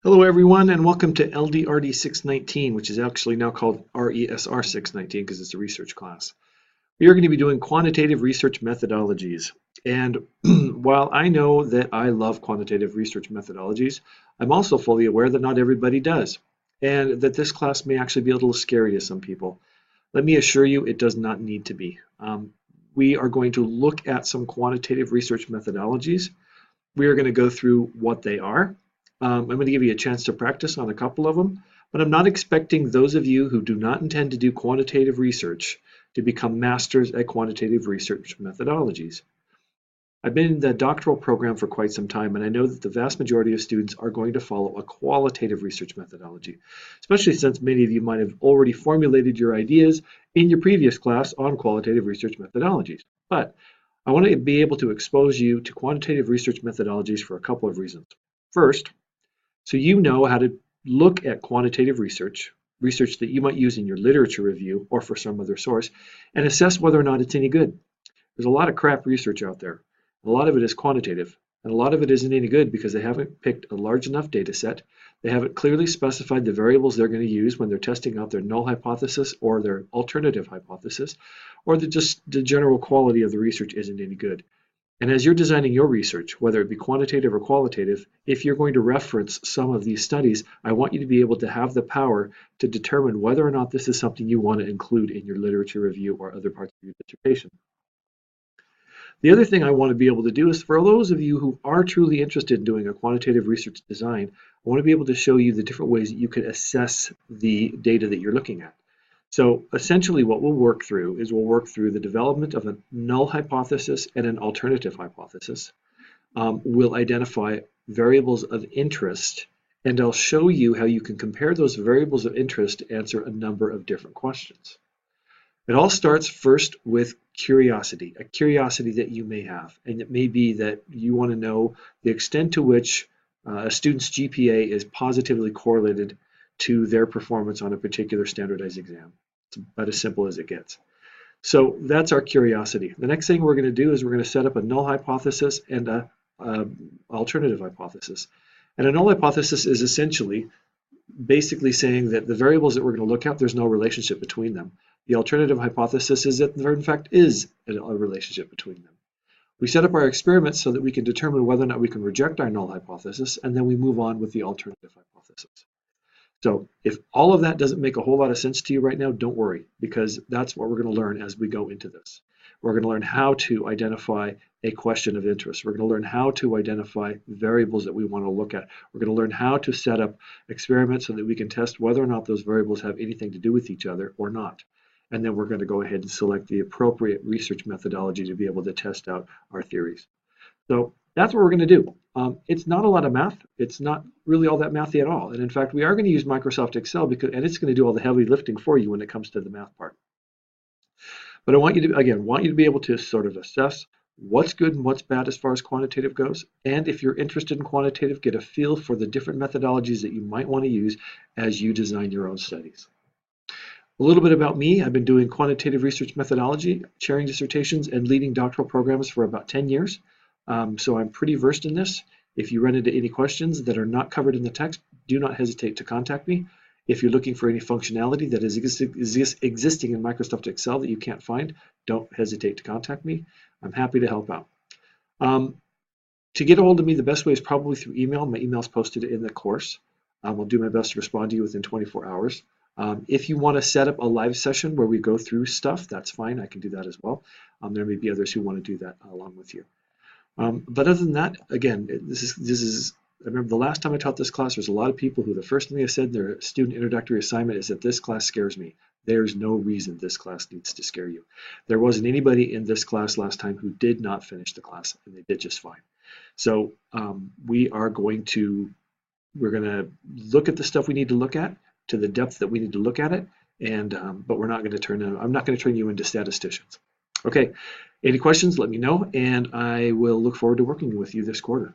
Hello everyone and welcome to LDRD 619, which is actually now called RESR 619 because it's a research class. We are going to be doing quantitative research methodologies. And while I know that I love quantitative research methodologies, I'm also fully aware that not everybody does, and that this class may actually be a little scary to some people. Let me assure you it does not need to be. We are going to look at some quantitative research methodologies. We are going to go through what they are. I'm going to give you a chance to practice on a couple of them, but I'm not expecting those of you who do not intend to do quantitative research to become masters at quantitative research methodologies. I've been in the doctoral program for quite some time, and I know that the vast majority of students are going to follow a qualitative research methodology, especially since many of you might have already formulated your ideas in your previous class on qualitative research methodologies. But I want to be able to expose you to quantitative research methodologies for a couple of reasons. First, so you know how to look at quantitative research that you might use in your literature review or for some other source, and assess whether or not it's any good. There's a lot of crap research out there. A lot of it is quantitative, and a lot of it isn't any good because they haven't picked a large enough data set. They haven't clearly specified the variables they're going to use when they're testing out their null hypothesis or their alternative hypothesis, or just the general quality of the research isn't any good. And as you're designing your research, whether it be quantitative or qualitative, if you're going to reference some of these studies, I want you to be able to have the power to determine whether or not this is something you want to include in your literature review or other parts of your dissertation. The other thing I want to be able to do is for those of you who are truly interested in doing a quantitative research design, I want to be able to show you the different ways that you can assess the data that you're looking at. So essentially what we'll work through is we'll work through the development of a null hypothesis and an alternative hypothesis. We'll identify variables of interest, and I'll show you how you can compare those variables of interest to answer a number of different questions. It all starts first with curiosity, a curiosity that you may have, and it may be that you want to know the extent to which a student's GPA is positively correlated to their performance on a particular standardized exam. It's about as simple as it gets. So that's our curiosity. The next thing we're going to do is we're going to set up a null hypothesis and a alternative hypothesis. And a null hypothesis is essentially basically saying that the variables that we're going to look at, there's no relationship between them. The alternative hypothesis is that there in fact is a relationship between them. We set up our experiments so that we can determine whether or not we can reject our null hypothesis, and then we move on with the alternative hypothesis. So if all of that doesn't make a whole lot of sense to you right now, don't worry, because that's what we're going to learn as we go into this. We're going to learn how to identify a question of interest. We're going to learn how to identify variables that we want to look at. We're going to learn how to set up experiments so that we can test whether or not those variables have anything to do with each other or not. And then we're going to go ahead and select the appropriate research methodology to be able to test out our theories. So that's what we're going to do. It's not a lot of math. It's not really all that mathy at all. And in fact, we are going to use Microsoft Excel and it's going to do all the heavy lifting for you when it comes to the math part. But I want you to, again, be able to sort of assess what's good and what's bad as far as quantitative goes. And if you're interested in quantitative, get a feel for the different methodologies that you might want to use as you design your own studies. A little bit about me. I've been doing quantitative research methodology, chairing dissertations, and leading doctoral programs for about 10 years. So I'm pretty versed in this. If you run into any questions that are not covered in the text, do not hesitate to contact me. If you're looking for any functionality that is existing in Microsoft Excel that you can't find, don't hesitate to contact me. I'm happy to help out. To get a hold of me, the best way is probably through email. My email is posted in the course. I'll do my best to respond to you within 24 hours. If you want to set up a live session where we go through stuff, that's fine. I can do that as well. There may be others who want to do that along with you. But other than that, again, I remember the last time I taught this class, there's a lot of people who the first thing they said in their student introductory assignment is that this class scares me. There's no reason this class needs to scare you. There wasn't anybody in this class last time who did not finish the class, and they did just fine. So we're going to look at the stuff we need to look at to the depth that we need to look at it, and but I'm not going to turn you into statisticians. Okay, any questions, let me know, and I will look forward to working with you this quarter.